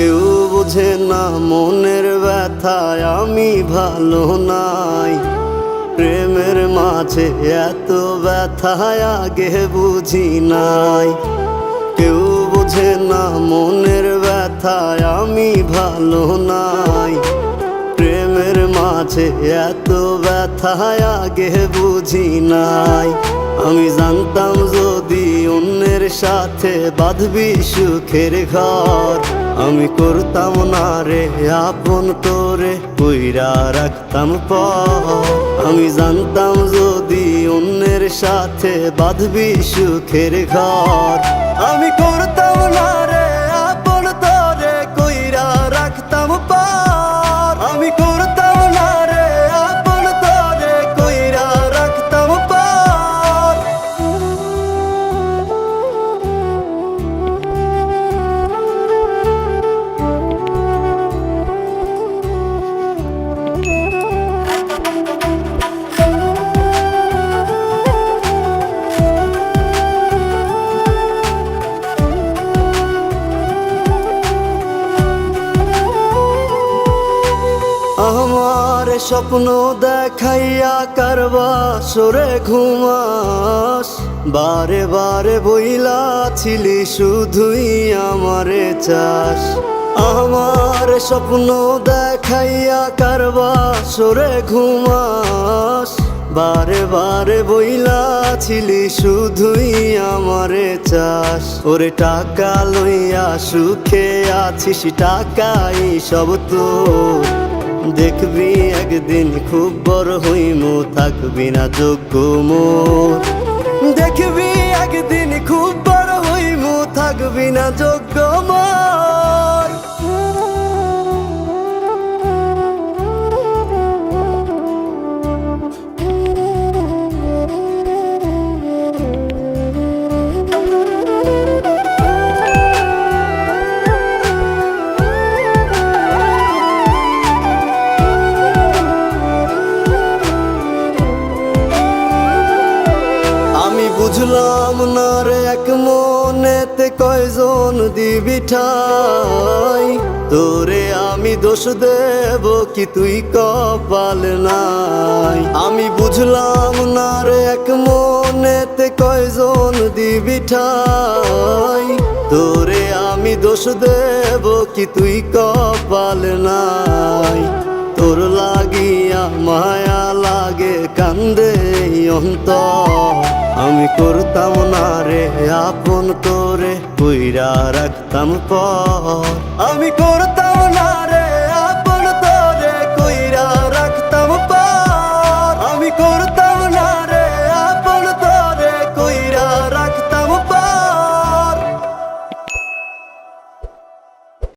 কেউ বোঝে না মনের ব্যথায় আমি ভালো নাই। প্রেমের মাঝে এত ব্যথায় আগে বুঝি নাই। কেউ বোঝে না মনের ব্যথায় আমি ভালো নাই। প্রেমের মাঝে এত ব্যথায় আগে বুঝি নাই। আমি জানতাম যদি অন্যের সাথে বাঁধবি সুখের ঘর, আমি করতাম না রে আপন তোরে কইরা রাখতাম পর। আমি জানতাম যদি অন্যের সাথে বাঁধবি সুখের ঘর, আমি করতাম না রে আপন তোরে কইরা রাখতাম পর। আমি করতাম না রে আপন তোরে কইরা রাখতাম পর। আমার স্বপ্ন দেখাইয়া কারবা সরে ঘুমাস, বারে বারে বইলা ছিলি শুধুই আমারে চাস। আমার স্বপ্ন দেখাইয়া কারবা সরে ঘুমাস, বারে বারে বইলা ছিলি শুধুই আমারে চাস। ওরে টাকা লইয়া সুখে আছিস, টাকাই সব তোর। দেখবি একদিন খুব বড় হইমু, থাকবি না যোগ্য মোর। দেখবি একদিন খুব বড় হইমু, থাকবি না যোগ্য মোর। বুঝলাম না রে এক মনেতে কয়জন দিবি ঠাই, তোরে আমি দোষ দেব কি তুই কপাল নাই। আমি বুঝলাম না রে এক মনেতে কয়জন দিবি ঠাই, তোরে আমি দোষ দেব কি তুই কপাল নাই। তোর লাগিয়া মায়া লাগে কান্দে অন্তর, আমি করতাম না রে আপন তোরে কইরা রাখতাম পর। আমি করতাম না